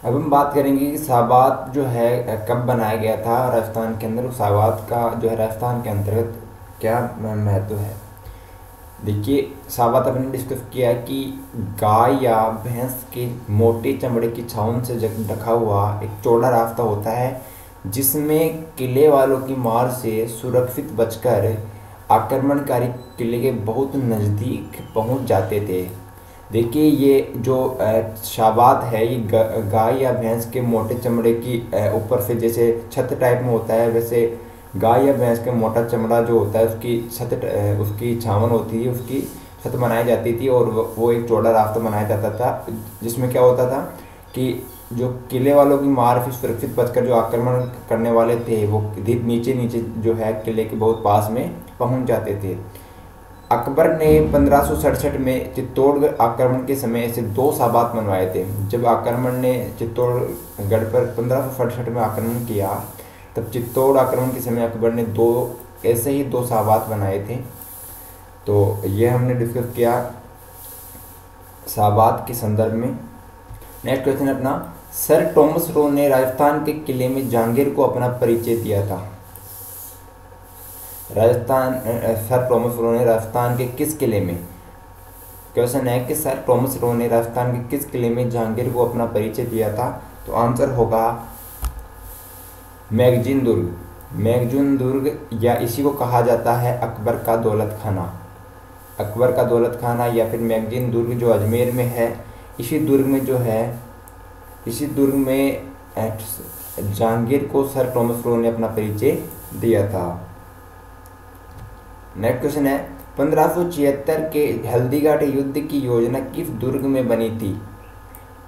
अब हम बात करेंगे कि साबात जो है कब बनाया गया था राजस्थान के अंदर। साबात का जो है राजस्थान के अंतर्गत क्या महत्व है। देखिए, साबात अपने डिस्कस किया है कि गाय या भैंस के मोटे चमड़े की छाउन से ढका हुआ एक चौड़ा रास्ता होता है, जिसमें किले वालों की मार से सुरक्षित बचकर आक्रमणकारी किले के बहुत नज़दीक पहुंच जाते थे। देखिए, ये जो शाबात है, ये गाय या भैंस के मोटे चमड़े की ऊपर से जैसे छत टाइप में होता है, वैसे गाय या भैंस का मोटा चमड़ा जो होता है उसकी छत उसकी छावन होती है, उसकी छत बनाई जाती थी और वो एक चौड़ा रास्ता बनाया जाता था, जिसमें क्या होता था कि जो किले वालों की मार से सुरक्षित बचकर जो आक्रमण करने वाले थे वो नीचे नीचे जो है किले के बहुत पास में पहुंच जाते थे। अकबर ने 1567 में चित्तौड़गढ़ आक्रमण के समय ऐसे दो साबात बनवाए थे। जब आक्रमण ने चित्तौड़गढ़ पर 1567 में आक्रमण किया, तब चित्तौड़ आक्रमण के समय अकबर ने ऐसे ही दो साबात बनाए थे। तो ये हमने डिस्कस किया साबात के संदर्भ में। नेक्स्ट क्वेश्चन है अपना, सर टॉमस रो ने राजस्थान के किले में जहांगीर को अपना परिचय दिया था। सर टॉमस रो ने राजस्थान के किस किले में, क्वेश्चन है कि सर टॉमस रो ने राजस्थान के किस किले में जहांगीर को अपना परिचय दिया था। तो आंसर होगा मैगजीन दुर्ग। मैगजीन दुर्ग या इसी को कहा जाता है अकबर का दौलत खाना। अकबर का दौलत खाना या फिर मैगजीन दुर्ग जो अजमेर में है, इसी दुर्ग में जहांगीर को सर टॉमस रो ने अपना परिचय दिया था। नेक्स्ट क्वेश्चन है, 1576 के हल्दीघाटी युद्ध की योजना किस दुर्ग में बनी थी।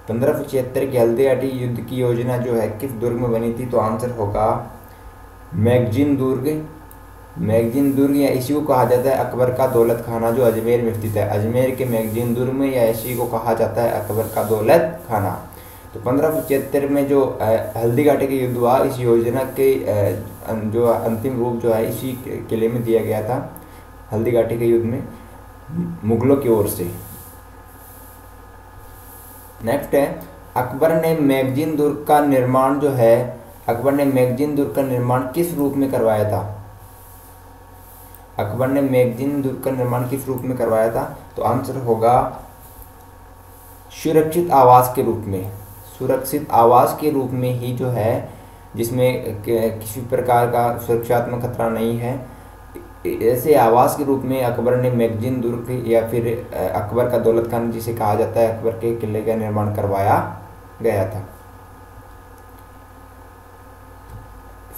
1576 की हल्दीघाटी युद्ध की योजना जो है किस दुर्ग में बनी थी। तो आंसर होगा मैगजीन दुर्ग। मैगजीन दुर्ग या इसी को कहा जाता है अकबर का दौलत खाना जो अजमेर में स्थित है। अजमेर के मैगजीन दुर्ग में या इसी को कहा जाता है अकबर का दौलत खाना। तो 1575 में जो हल्दीघाटी का युद्ध हुआ, इस योजना के जो अंतिम रूप जो है इसी किले में दिया गया था, हल्दीघाटी के युद्ध में मुगलों की ओर से। नेक्स्ट है, अकबर ने मैगजीन दुर्ग का निर्माण किस रूप में करवाया था। अकबर ने मैगजीन दुर्ग का निर्माण किस रूप में करवाया था। तो आंसर होगा सुरक्षित आवास के रूप में। सुरक्षित आवास के रूप में ही जो है, जिसमें किसी प्रकार का सुरक्षात्मक खतरा नहीं है, ऐसे आवास के रूप में अकबर ने मैगजीन दुर्ग या फिर अकबर का दौलत खाना जिसे कहा जाता है अकबर के किले का निर्माण करवाया गया था।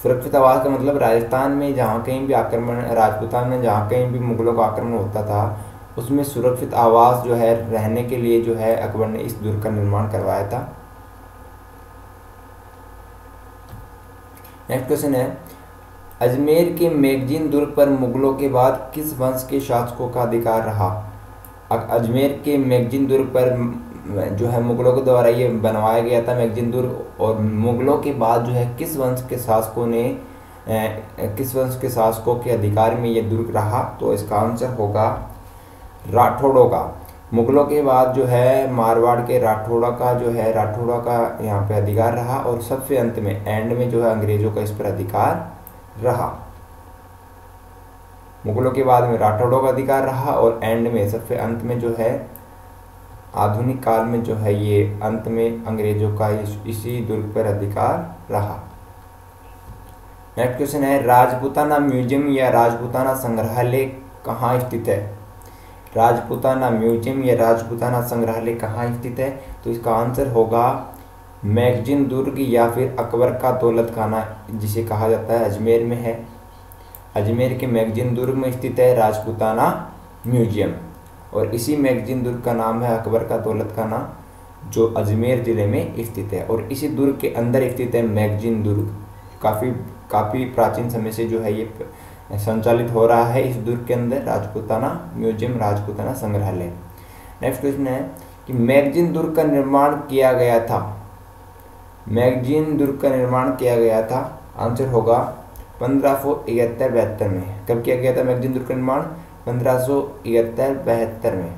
सुरक्षित आवास का मतलब राजस्थान में जहाँ कहीं भी आक्रमण, राजपूतान में जहाँ कहीं भी मुगलों का आक्रमण होता था, उसमें सुरक्षित आवास जो है रहने के लिए जो है अकबर ने इस दुर्ग का निर्माण करवाया था। नेक्स्ट क्वेश्चन है, अजमेर के मैगजीन दुर्ग पर मुगलों के बाद किस वंश के शासकों का अधिकार रहा। अजमेर के मैगजीन दुर्ग पर जो है मुगलों के द्वारा ये बनवाया गया था मैगजीन दुर्ग, और मुगलों के बाद जो है किस वंश के शासकों के अधिकार में ये दुर्ग रहा। तो इसका आंसर होगा राठौड़ों का। मुगलों के बाद जो है मारवाड़ के राठौड़ा का यहाँ पे अधिकार रहा, और सबसे अंत में एंड में जो है अंग्रेजों का इस पर अधिकार रहा। मुगलों के बाद में राठौड़ों का अधिकार रहा और एंड में सबसे अंत में जो है आधुनिक काल में जो है ये अंत में अंग्रेजों का इसी दुर्ग पर अधिकार रहा। नेक्स्ट क्वेश्चन है, राजपूताना म्यूजियम या राजपूताना संग्रहालय कहाँ स्थित है। राजपूताना म्यूजियम या राजपूताना संग्रहालय कहाँ स्थित है। तो इसका आंसर होगा मैगजीन दुर्ग या फिर अकबर का दौलत खाना जिसे कहा जाता है अजमेर में है। अजमेर के मैगजीन दुर्ग में स्थित है राजपूताना म्यूजियम, और इसी मैगजीन दुर्ग का नाम है अकबर का दौलत खाना जो अजमेर ज़िले में स्थित है। और इसी दुर्ग के अंदर स्थित है मैगजीन दुर्ग। काफ़ी प्राचीन समय से जो है ये संचालित हो रहा है इस दुर्ग के अंदर राजपूताना म्यूजियम, राजपूताना संग्रहालय। नेक्स्ट क्वेश्चन है कि मैगजीन दुर्ग का निर्माण किया गया था। मैगजीन दुर्ग का निर्माण किया गया था, आंसर होगा 1571-72 में। कब किया गया था मैगजीन दुर्ग का निर्माण? 1571-72 में।